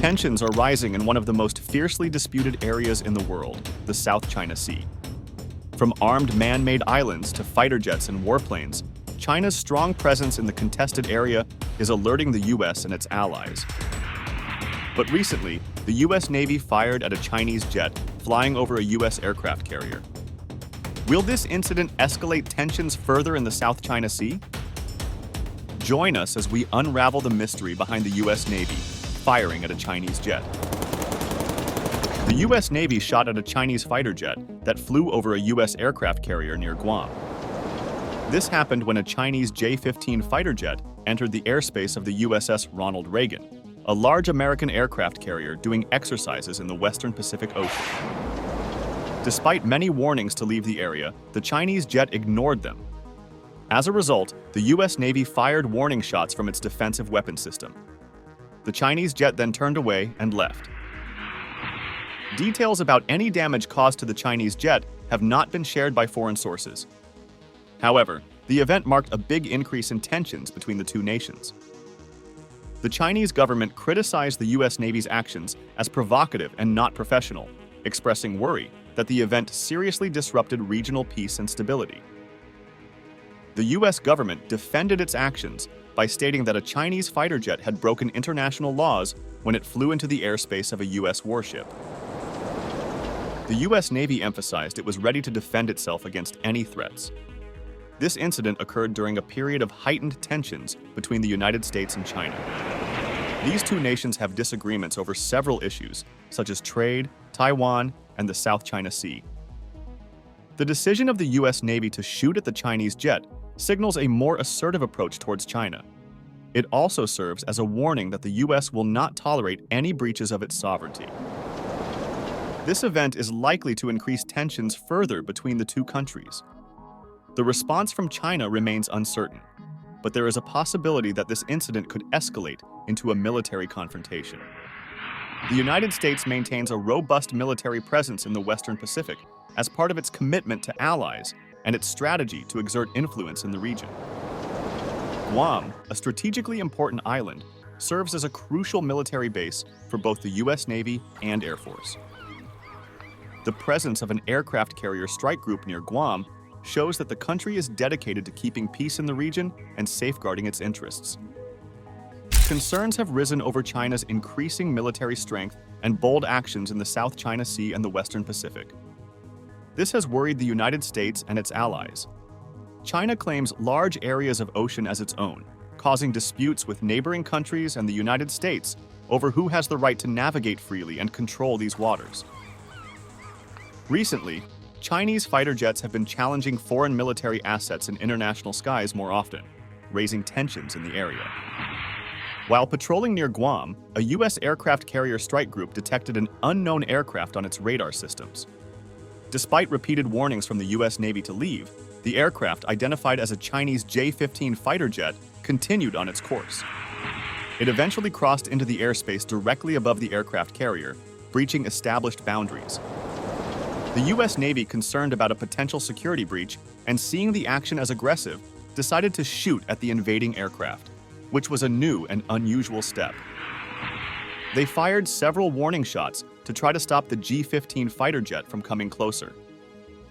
Tensions are rising in one of the most fiercely disputed areas in the world, the South China Sea. From armed man-made islands to fighter jets and warplanes, China's strong presence in the contested area is alerting the US and its allies. But recently, the US Navy fired at a Chinese jet flying over a US aircraft carrier. Will this incident escalate tensions further in the South China Sea? Join us as we unravel the mystery behind the US Navy firing at a Chinese jet. The US Navy shot at a Chinese fighter jet that flew over a US aircraft carrier near Guam. This happened when a Chinese J-15 fighter jet entered the airspace of the USS Ronald Reagan, a large American aircraft carrier doing exercises in the Western Pacific Ocean. Despite many warnings to leave the area, the Chinese jet ignored them. As a result, the US Navy fired warning shots from its defensive weapon system. The Chinese jet then turned away and left. Details about any damage caused to the Chinese jet have not been shared by foreign sources. However, the event marked a big increase in tensions between the two nations. The Chinese government criticized the US Navy's actions as provocative and not professional, expressing worry that the event seriously disrupted regional peace and stability. The US government defended its actions by stating that a Chinese fighter jet had broken international laws when it flew into the airspace of a US warship. The US Navy emphasized it was ready to defend itself against any threats. This incident occurred during a period of heightened tensions between the United States and China. These two nations have disagreements over several issues, such as trade, Taiwan, and the South China Sea. The decision of the US Navy to shoot at the Chinese jet signals a more assertive approach towards China. It also serves as a warning that the US will not tolerate any breaches of its sovereignty. This event is likely to increase tensions further between the two countries. The response from China remains uncertain, but there is a possibility that this incident could escalate into a military confrontation. The United States maintains a robust military presence in the Western Pacific as part of its commitment to allies and its strategy to exert influence in the region. Guam, a strategically important island, serves as a crucial military base for both the US Navy and Air Force. The presence of an aircraft carrier strike group near Guam shows that the country is dedicated to keeping peace in the region and safeguarding its interests. Concerns have risen over China's increasing military strength and bold actions in the South China Sea and the Western Pacific. This has worried the United States and its allies. China claims large areas of ocean as its own, causing disputes with neighboring countries and the United States over who has the right to navigate freely and control these waters. Recently, Chinese fighter jets have been challenging foreign military assets in international skies more often, raising tensions in the area. While patrolling near Guam, a US aircraft carrier strike group detected an unknown aircraft on its radar systems. Despite repeated warnings from the US Navy to leave, the aircraft, identified as a Chinese J-15 fighter jet, continued on its course. It eventually crossed into the airspace directly above the aircraft carrier, breaching established boundaries. The US Navy, concerned about a potential security breach and seeing the action as aggressive, decided to shoot at the invading aircraft, which was a new and unusual step. They fired several warning shots to try to stop the J-15 fighter jet from coming closer.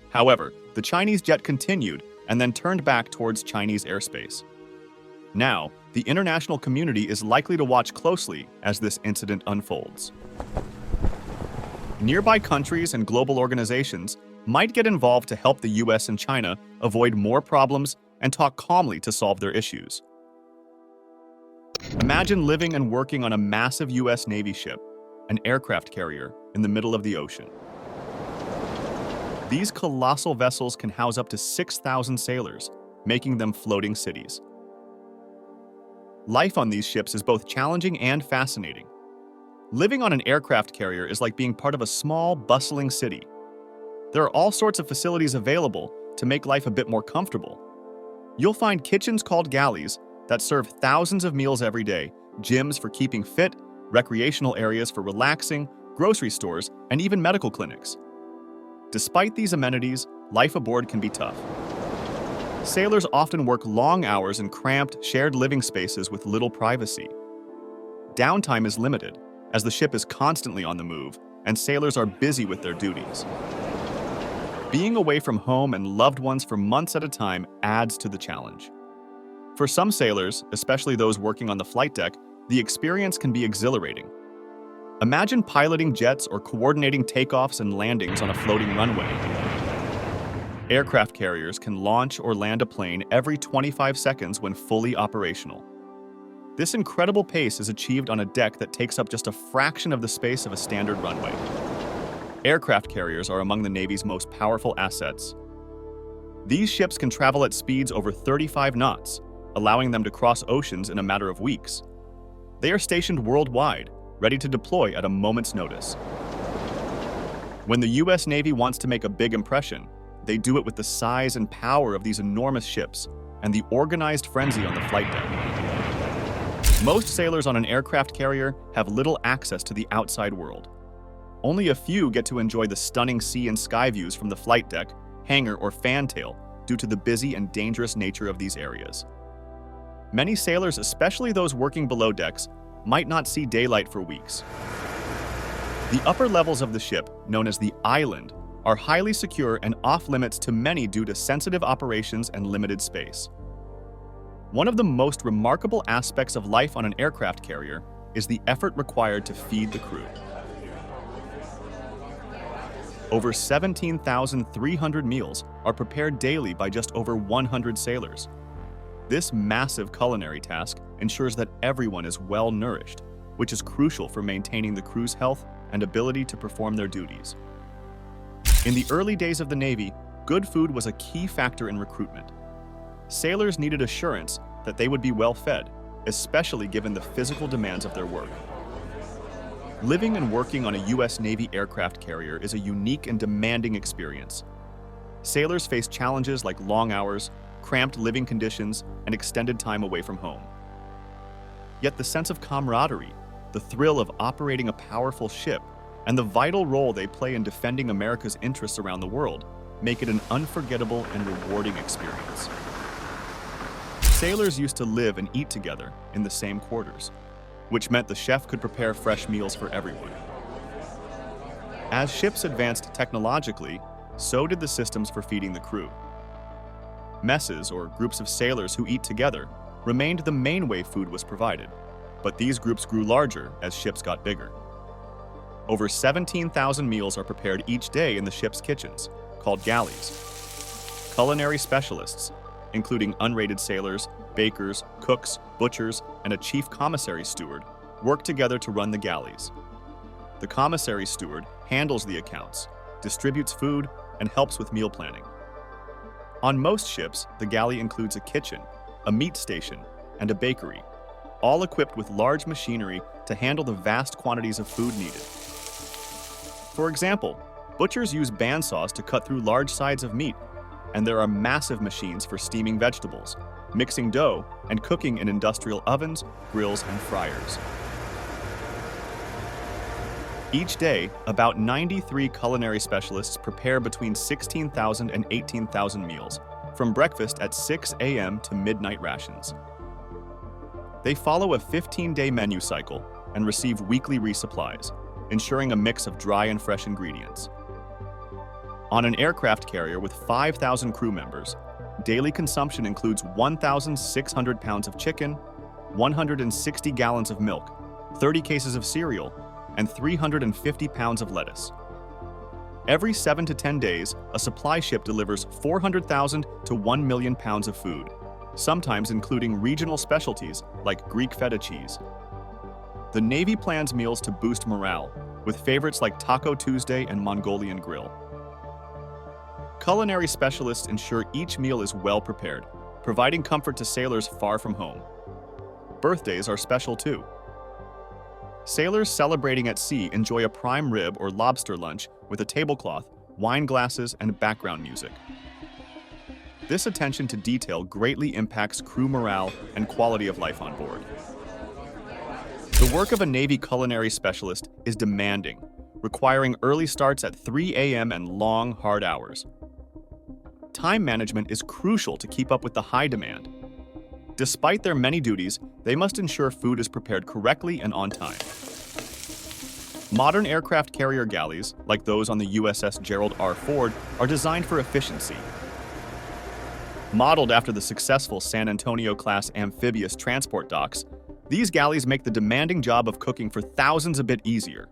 However, the Chinese jet continued and then turned back towards Chinese airspace. Now, the international community is likely to watch closely as this incident unfolds. Nearby countries and global organizations might get involved to help the US and China avoid more problems and talk calmly to solve their issues. Imagine living and working on a massive US Navy ship, an aircraft carrier, in the middle of the ocean. These colossal vessels can house up to 6,000 sailors, making them floating cities. Life on these ships is both challenging and fascinating. Living on an aircraft carrier is like being part of a small, bustling city. There are all sorts of facilities available to make life a bit more comfortable. You'll find kitchens called Galleys that serve thousands of meals every day, gyms for keeping fit, recreational areas for relaxing, grocery stores, and even medical clinics. Despite these amenities, life aboard can be tough. Sailors often work long hours in cramped, shared living spaces with little privacy. Downtime is limited, as the ship is constantly on the move and sailors are busy with their duties. Being away from home and loved ones for months at a time adds to the challenge. For some sailors, especially those working on the flight deck, the experience can be exhilarating. Imagine piloting jets or coordinating takeoffs and landings on a floating runway. Aircraft carriers can launch or land a plane every 25 seconds when fully operational. This incredible pace is achieved on a deck that takes up just a fraction of the space of a standard runway. Aircraft carriers are among the Navy's most powerful assets. These ships can travel at speeds over 35 knots, allowing them to cross oceans in a matter of weeks. They are stationed worldwide, ready to deploy at a moment's notice. When the U.S. Navy wants to make a big impression, they do it with the size and power of these enormous ships and the organized frenzy on the flight deck. Most sailors on an aircraft carrier have little access to the outside world. Only a few get to enjoy the stunning sea and sky views from the flight deck, hangar, or fantail due to the busy and dangerous nature of these areas. Many sailors, especially those working below decks, might not see daylight for weeks. The upper levels of the ship, known as the island, are highly secure and off-limits to many due to sensitive operations and limited space. One of the most remarkable aspects of life on an aircraft carrier is the effort required to feed the crew. Over 17,300 meals are prepared daily by just over 100 sailors. This massive culinary task ensures that everyone is well nourished, which is crucial for maintaining the crew's health and ability to perform their duties. In the early days of the Navy, good food was a key factor in recruitment. Sailors needed assurance that they would be well fed, especially given the physical demands of their work. Living and working on a U.S. Navy aircraft carrier is a unique and demanding experience. Sailors face challenges like long hours, cramped living conditions, and extended time away from home. Yet the sense of camaraderie, the thrill of operating a powerful ship, and the vital role they play in defending America's interests around the world make it an unforgettable and rewarding experience. Sailors used to live and eat together in the same quarters, which meant the chef could prepare fresh meals for everyone. As ships advanced technologically, so did the systems for feeding the crew. Messes, or groups of sailors who eat together, remained the main way food was provided, but these groups grew larger as ships got bigger. Over 17,000 meals are prepared each day in the ship's kitchens, called galleys. Culinary specialists, including unrated sailors, bakers, cooks, butchers, and a chief commissary steward, work together to run the galleys. The commissary steward handles the accounts, distributes food, and helps with meal planning. On most ships, the galley includes a kitchen, a meat station, and a bakery, all equipped with large machinery to handle the vast quantities of food needed. For example, butchers use bandsaws to cut through large sides of meat, and there are massive machines for steaming vegetables, mixing dough, and cooking in industrial ovens, grills, and fryers. Each day, about 93 culinary specialists prepare between 16,000 and 18,000 meals, from breakfast at 6 a.m. to midnight rations. They follow a 15-day menu cycle and receive weekly resupplies, ensuring a mix of dry and fresh ingredients. On an aircraft carrier with 5,000 crew members, daily consumption includes 1,600 pounds of chicken, 160 gallons of milk, 30 cases of cereal, and 350 pounds of lettuce. Every 7 to 10 days, a supply ship delivers 400,000 to 1 million pounds of food, sometimes including regional specialties like Greek feta cheese. The Navy plans meals to boost morale, with favorites like Taco Tuesday and Mongolian Grill. Culinary specialists ensure each meal is well prepared, providing comfort to sailors far from home. Birthdays are special too. Sailors celebrating at sea enjoy a prime rib or lobster lunch with a tablecloth, wine glasses, and background music. This attention to detail greatly impacts crew morale and quality of life on board. The work of a Navy culinary specialist is demanding, requiring early starts at 3 a.m. and long, hard hours. Time management is crucial to keep up with the high demand. Despite their many duties, they must ensure food is prepared correctly and on time. Modern aircraft carrier galleys, like those on the USS Gerald R. Ford, are designed for efficiency. Modeled after the successful San Antonio-class amphibious transport docks, these galleys make the demanding job of cooking for thousands a bit easier.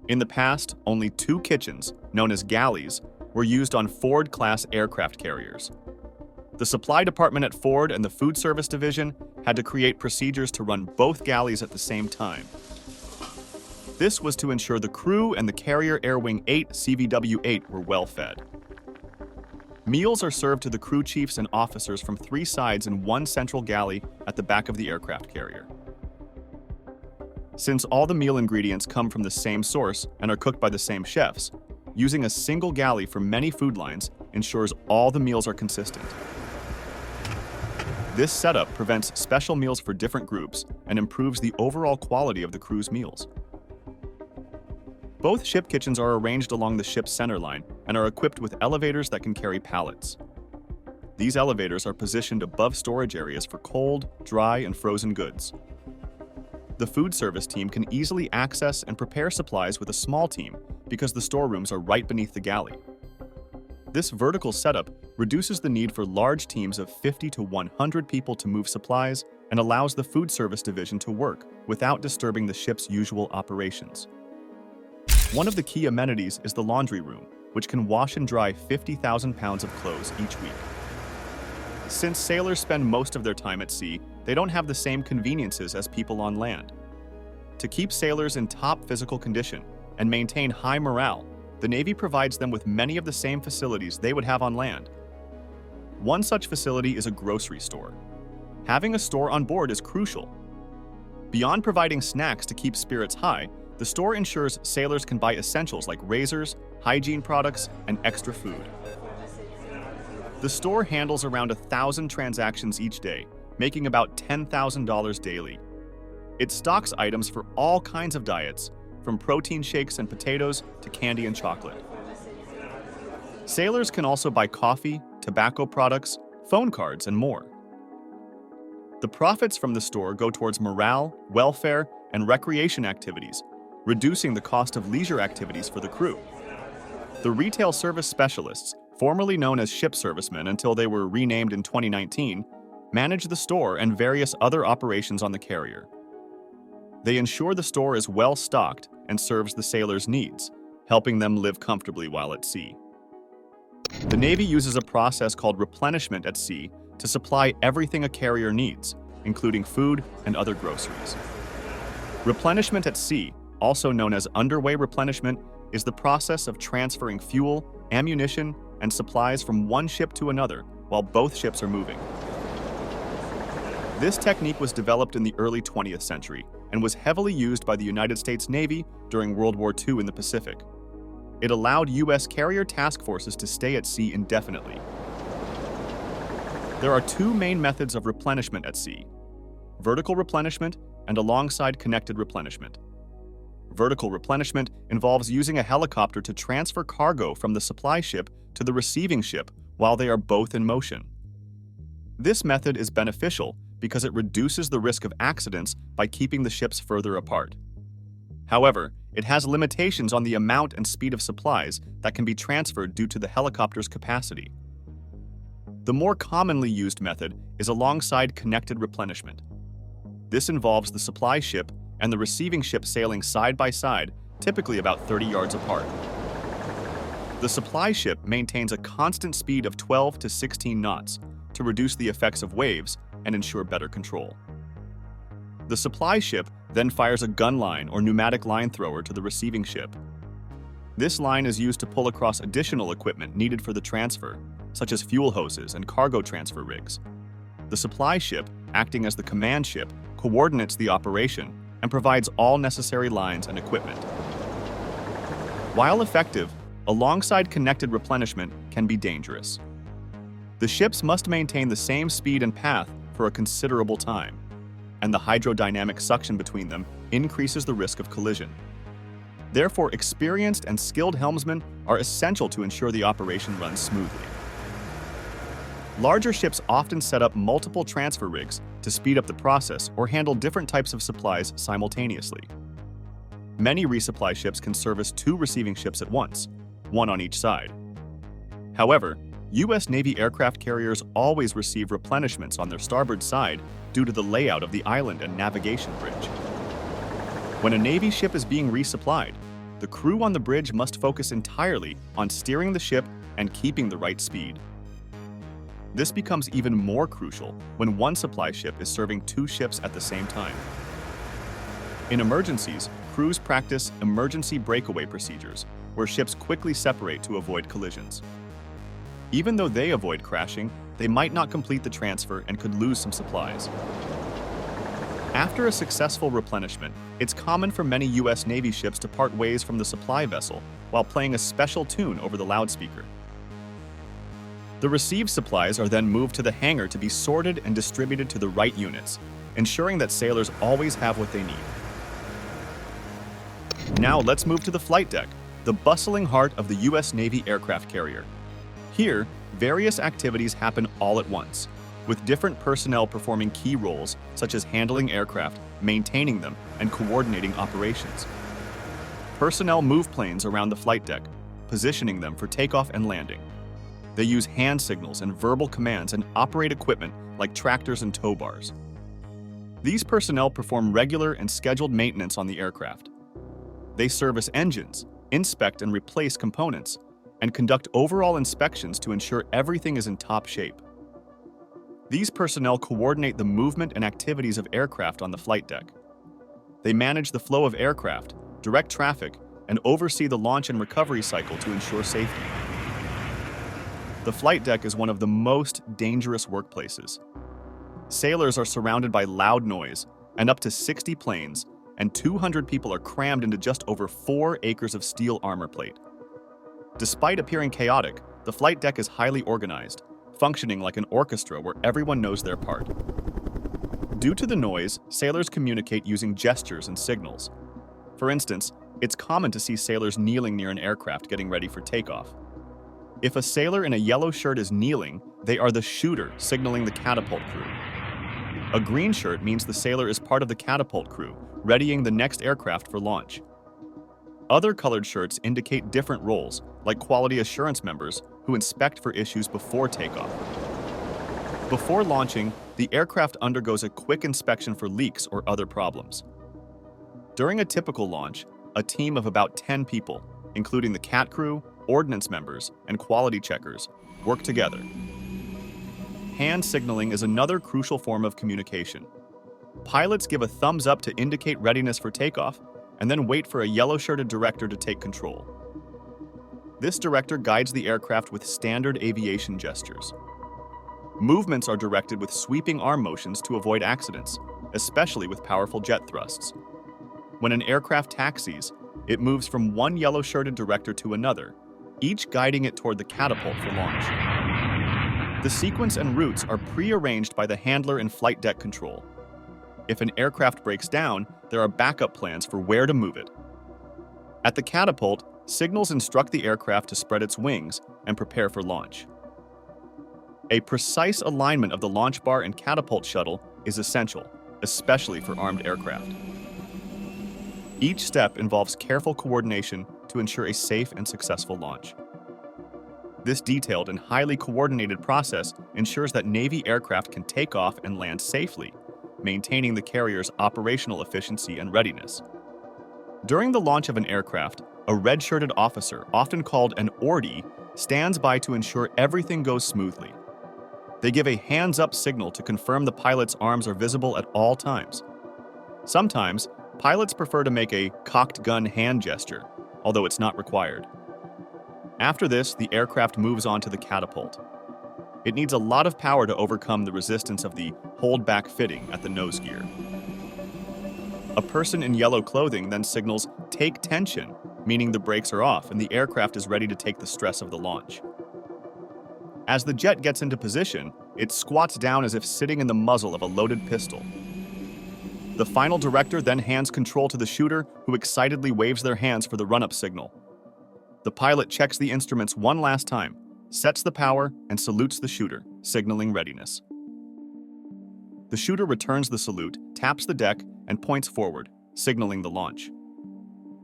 In the past, only 2 kitchens, known as galleys, were used on Ford-class aircraft carriers. The supply department at Ford and the food service division had to create procedures to run both galleys at the same time. This was to ensure the crew and the Carrier Air Wing 8 CVW-8 were well fed. Meals are served to the crew chiefs and officers from 3 sides in one central galley at the back of the aircraft carrier. Since all the meal ingredients come from the same source and are cooked by the same chefs, using a single galley for many food lines ensures all the meals are consistent. This setup prevents special meals for different groups and improves the overall quality of the crew's meals. Both ship kitchens are arranged along the ship's center line and are equipped with elevators that can carry pallets. These elevators are positioned above storage areas for cold, dry, and frozen goods. The food service team can easily access and prepare supplies with a small team because the storerooms are right beneath the galley. This vertical setup reduces the need for large teams of 50 to 100 people to move supplies and allows the food service division to work without disturbing the ship's usual operations. One of the key amenities is the laundry room, which can wash and dry 50,000 pounds of clothes each week. Since sailors spend most of their time at sea, they don't have the same conveniences as people on land. To keep sailors in top physical condition and maintain high morale, the Navy provides them with many of the same facilities they would have on land. One such facility is a grocery store. Having a store on board is crucial. Beyond providing snacks to keep spirits high, the store ensures sailors can buy essentials like razors, hygiene products, and extra food. The store handles around 1,000 transactions each day, making about $10,000 daily. It stocks items for all kinds of diets, from protein shakes and potatoes to candy and chocolate. Sailors can also buy coffee, tobacco products, phone cards, and more. The profits from the store go towards morale, welfare, and recreation activities, reducing the cost of leisure activities for the crew. The retail service specialists, formerly known as ship servicemen until they were renamed in 2019, manage the store and various other operations on the carrier. They ensure the store is well stocked and serves the sailors' needs, helping them live comfortably while at sea. The Navy uses a process called replenishment at sea to supply everything a carrier needs, including food and other groceries. Replenishment at sea, also known as underway replenishment, is the process of transferring fuel, ammunition, and supplies from one ship to another while both ships are moving. This technique was developed in the early 20th century and was heavily used by the United States Navy during World War II in the Pacific. It allowed U.S. carrier task forces to stay at sea indefinitely. There are 2 main methods of replenishment at sea: vertical replenishment and alongside connected replenishment. Vertical replenishment involves using a helicopter to transfer cargo from the supply ship to the receiving ship while they are both in motion. This method is beneficial because it reduces the risk of accidents by keeping the ships further apart. However, it has limitations on the amount and speed of supplies that can be transferred due to the helicopter's capacity. The more commonly used method is alongside connected replenishment. This involves the supply ship and the receiving ship sailing side by side, typically about 30 yards apart. The supply ship maintains a constant speed of 12 to 16 knots to reduce the effects of waves and ensure better control. The supply ship then fires a gun line or pneumatic line thrower to the receiving ship. This line is used to pull across additional equipment needed for the transfer, such as fuel hoses and cargo transfer rigs. The supply ship, acting as the command ship, coordinates the operation and provides all necessary lines and equipment. While effective, alongside connected replenishment can be dangerous. The ships must maintain the same speed and path for a considerable time, and the hydrodynamic suction between them increases the risk of collision. Therefore, experienced and skilled helmsmen are essential to ensure the operation runs smoothly. Larger ships often set up multiple transfer rigs to speed up the process or handle different types of supplies simultaneously. Many resupply ships can service 2 receiving ships at once, one on each side. However, U.S. Navy aircraft carriers always receive replenishments on their starboard side due to the layout of the island and navigation bridge. When a Navy ship is being resupplied, the crew on the bridge must focus entirely on steering the ship and keeping the right speed. This becomes even more crucial when one supply ship is serving 2 ships at the same time. In emergencies, crews practice emergency breakaway procedures, where ships quickly separate to avoid collisions. Even though they avoid crashing, they might not complete the transfer and could lose some supplies. After a successful replenishment, it's common for many U.S. Navy ships to part ways from the supply vessel while playing a special tune over the loudspeaker. The received supplies are then moved to the hangar to be sorted and distributed to the right units, ensuring that sailors always have what they need. Now let's move to the flight deck, the bustling heart of the U.S. Navy aircraft carrier. Here, various activities happen all at once, with different personnel performing key roles such as handling aircraft, maintaining them, and coordinating operations. Personnel move planes around the flight deck, positioning them for takeoff and landing. They use hand signals and verbal commands and operate equipment like tractors and tow bars. These personnel perform regular and scheduled maintenance on the aircraft. They service engines, inspect and replace components, and conduct overall inspections to ensure everything is in top shape. These personnel coordinate the movement and activities of aircraft on the flight deck. They manage the flow of aircraft, direct traffic, and oversee the launch and recovery cycle to ensure safety. The flight deck is one of the most dangerous workplaces. Sailors are surrounded by loud noise, and up to 60 planes and 200 people are crammed into just over 4 acres of steel armor plate. Despite appearing chaotic, the flight deck is highly organized, functioning like an orchestra where everyone knows their part. Due to the noise, sailors communicate using gestures and signals. For instance, it's common to see sailors kneeling near an aircraft getting ready for takeoff. If a sailor in a yellow shirt is kneeling, they are the shooter signaling the catapult crew. A green shirt means the sailor is part of the catapult crew, readying the next aircraft for launch. Other colored shirts indicate different roles, like quality assurance members who inspect for issues before takeoff. Before launching, the aircraft undergoes a quick inspection for leaks or other problems. During a typical launch, a team of about 10 people, including the CAT crew, ordnance members, and quality checkers, work together. Hand signaling is another crucial form of communication. Pilots give a thumbs up to indicate readiness for takeoff, and then wait for a yellow-shirted director to take control. This director guides the aircraft with standard aviation gestures. Movements are directed with sweeping arm motions to avoid accidents, especially with powerful jet thrusts. When an aircraft taxis, it moves from one yellow-shirted director to another, each guiding it toward the catapult for launch. The sequence and routes are pre-arranged by the handler in flight deck control. If an aircraft breaks down, there are backup plans for where to move it. At the catapult, signals instruct the aircraft to spread its wings and prepare for launch. A precise alignment of the launch bar and catapult shuttle is essential, especially for armed aircraft. Each step involves careful coordination to ensure a safe and successful launch. This detailed and highly coordinated process ensures that Navy aircraft can take off and land safely, maintaining the carrier's operational efficiency and readiness. During the launch of an aircraft, a red-shirted officer, often called an orderly, stands by to ensure everything goes smoothly. They give a hands-up signal to confirm the pilot's arms are visible at all times. Sometimes, pilots prefer to make a cocked gun hand gesture, although it's not required. After this, the aircraft moves on to the catapult. It needs a lot of power to overcome the resistance of the hold-back fitting at the nose gear. A person in yellow clothing then signals, "Take tension," meaning the brakes are off and the aircraft is ready to take the stress of the launch. As the jet gets into position, it squats down as if sitting in the muzzle of a loaded pistol. The final director then hands control to the shooter, who excitedly waves their hands for the run-up signal. The pilot checks the instruments one last time, sets the power, and salutes the shooter, signaling readiness. The shooter returns the salute, taps the deck, and points forward, signaling the launch.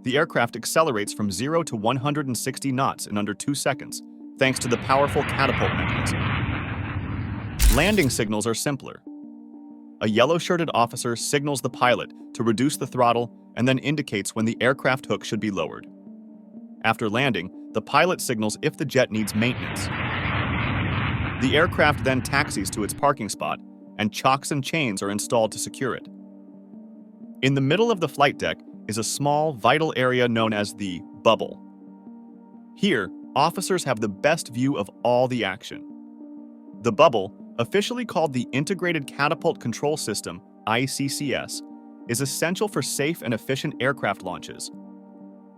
The aircraft accelerates from 0 to 160 knots in under 2 seconds, thanks to the powerful catapult mechanism. Landing signals are simpler. A yellow-shirted officer signals the pilot to reduce the throttle and then indicates when the aircraft hook should be lowered. After landing, the pilot signals if the jet needs maintenance. The aircraft then taxis to its parking spot, and chocks and chains are installed to secure it. In the middle of the flight deck is a small, vital area known as the bubble. Here, officers have the best view of all the action. The bubble, officially called the Integrated Catapult Control System, ICCS, is essential for safe and efficient aircraft launches.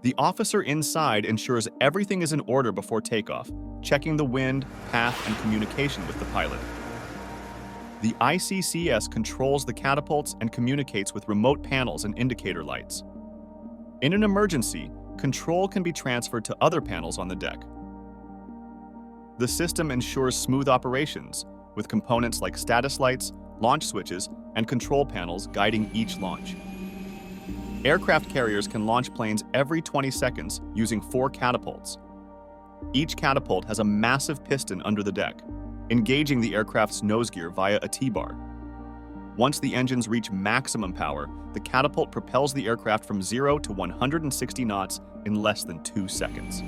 The officer inside ensures everything is in order before takeoff, checking the wind, path, and communication with the pilot. The ICCS controls the catapults and communicates with remote panels and indicator lights. In an emergency, control can be transferred to other panels on the deck. The system ensures smooth operations, with components like status lights, launch switches, and control panels guiding each launch. Aircraft carriers can launch planes every 20 seconds using 4 catapults. Each catapult has a massive piston under the deck, engaging the aircraft's nose gear via a T-bar. Once the engines reach maximum power, the catapult propels the aircraft from 0 to 160 knots in less than 2 seconds.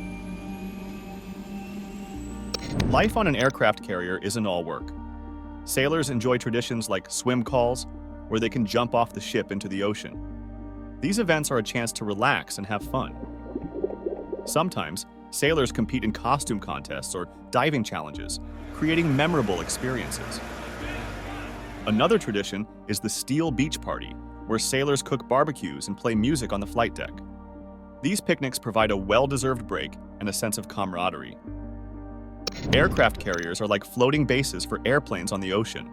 Life on an aircraft carrier isn't all work. Sailors enjoy traditions like swim calls, where they can jump off the ship into the ocean. These events are a chance to relax and have fun. Sometimes, sailors compete in costume contests or diving challenges, creating memorable experiences. Another tradition is the Steel Beach Party, where sailors cook barbecues and play music on the flight deck. These picnics provide a well-deserved break and a sense of camaraderie. Aircraft carriers are like floating bases for airplanes on the ocean.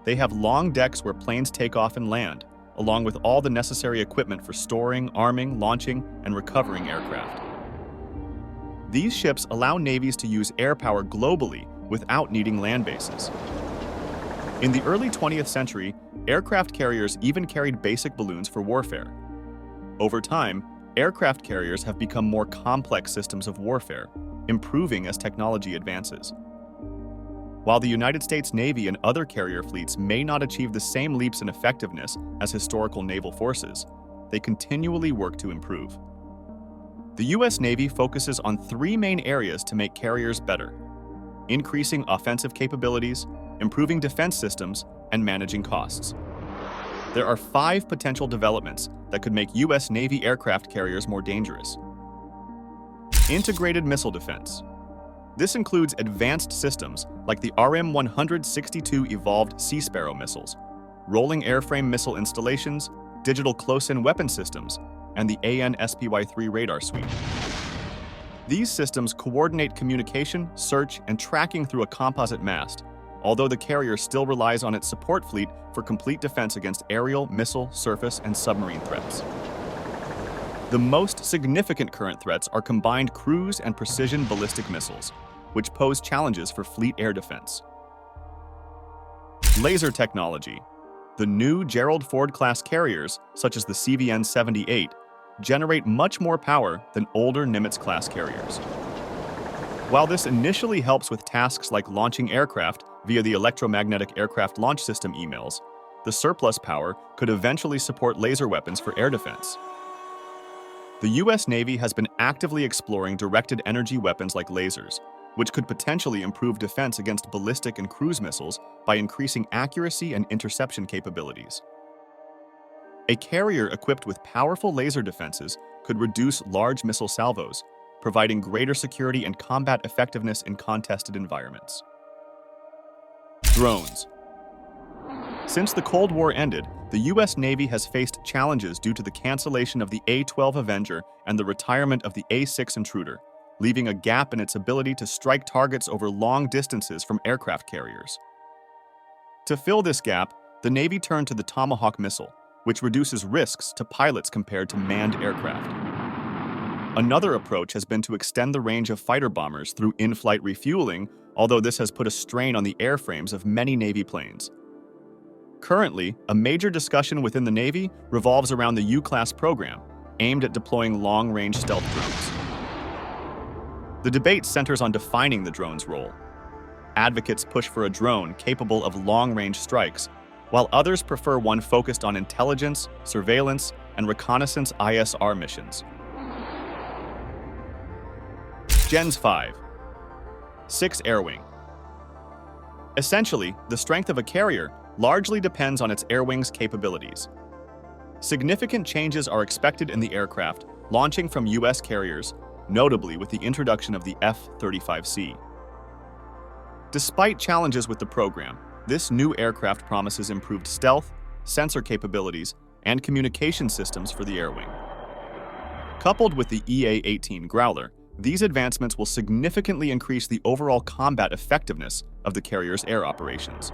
They have long decks where planes take off and land, along with all the necessary equipment for storing, arming, launching, and recovering aircraft. These ships allow navies to use air power globally without needing land bases. In the early 20th century, aircraft carriers even carried basic balloons for warfare. Over time, aircraft carriers have become more complex systems of warfare, improving as technology advances. While the United States Navy and other carrier fleets may not achieve the same leaps in effectiveness as historical naval forces, they continually work to improve. The U.S. Navy focuses on 3 main areas to make carriers better: increasing offensive capabilities, improving defense systems, and managing costs. There are 5 potential developments that could make U.S. Navy aircraft carriers more dangerous. Integrated missile defense. This includes advanced systems like the RM-162 Evolved Sea Sparrow missiles, rolling airframe missile installations, digital close-in weapon systems, and the AN/SPY-3 radar suite. These systems coordinate communication, search, and tracking through a composite mast, although the carrier still relies on its support fleet for complete defense against aerial, missile, surface, and submarine threats. The most significant current threats are combined cruise and precision ballistic missiles, which pose challenges for fleet air defense. Laser technology. The new Gerald Ford-class carriers, such as the CVN-78, generate much more power than older Nimitz-class carriers. While this initially helps with tasks like launching aircraft via the Electromagnetic Aircraft Launch System emails, the surplus power could eventually support laser weapons for air defense. The U.S. Navy has been actively exploring directed energy weapons like lasers, which could potentially improve defense against ballistic and cruise missiles by increasing accuracy and interception capabilities. A carrier equipped with powerful laser defenses could reduce large missile salvos, providing greater security and combat effectiveness in contested environments. Drones. Since the Cold War ended, the U.S. Navy has faced challenges due to the cancellation of the A-12 Avenger and the retirement of the A-6 Intruder, leaving a gap in its ability to strike targets over long distances from aircraft carriers. To fill this gap, the Navy turned to the Tomahawk missile, which reduces risks to pilots compared to manned aircraft. Another approach has been to extend the range of fighter bombers through in-flight refueling, although this has put a strain on the airframes of many Navy planes. Currently, a major discussion within the Navy revolves around the U-class program, aimed at deploying long-range stealth drones. The debate centers on defining the drone's role. Advocates push for a drone capable of long-range strikes, while others prefer one focused on intelligence, surveillance, and reconnaissance ISR missions. Gens 5. 6 Air Wing. Essentially, the strength of a carrier largely depends on its air wing's capabilities. Significant changes are expected in the aircraft launching from U.S. carriers, notably with the introduction of the F-35C. Despite challenges with the program, this new aircraft promises improved stealth, sensor capabilities, and communication systems for the air wing. Coupled with the EA-18 Growler, these advancements will significantly increase the overall combat effectiveness of the carrier's air operations.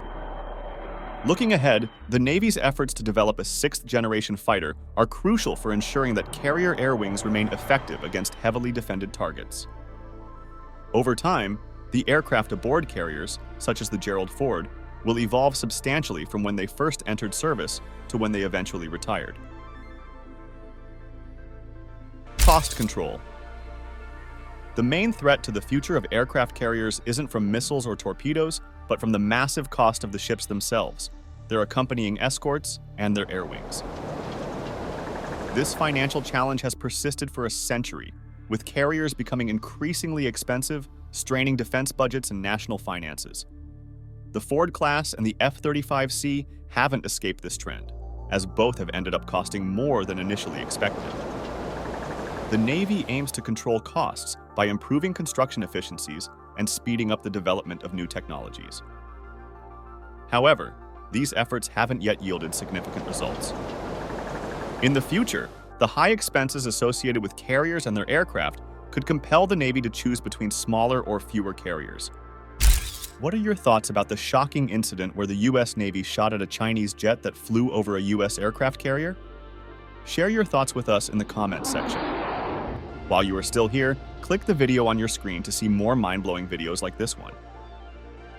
Looking ahead, the Navy's efforts to develop a 6th-generation fighter are crucial for ensuring that carrier air wings remain effective against heavily defended targets. Over time, the aircraft aboard carriers, such as the Gerald Ford, will evolve substantially from when they first entered service to when they eventually retired. Cost control. The main threat to the future of aircraft carriers isn't from missiles or torpedoes, but from the massive cost of the ships themselves, their accompanying escorts, and their air wings. This financial challenge has persisted for a century, with carriers becoming increasingly expensive, straining defense budgets and national finances. The Ford class and the F-35C haven't escaped this trend, as both have ended up costing more than initially expected. The Navy aims to control costs by improving construction efficiencies and speeding up the development of new technologies. However, these efforts haven't yet yielded significant results. In the future, the high expenses associated with carriers and their aircraft could compel the Navy to choose between smaller or fewer carriers. What are your thoughts about the shocking incident where the U.S. Navy shot at a Chinese jet that flew over a U.S. aircraft carrier? Share your thoughts with us in the comments section. While you are still here, click the video on your screen to see more mind-blowing videos like this one.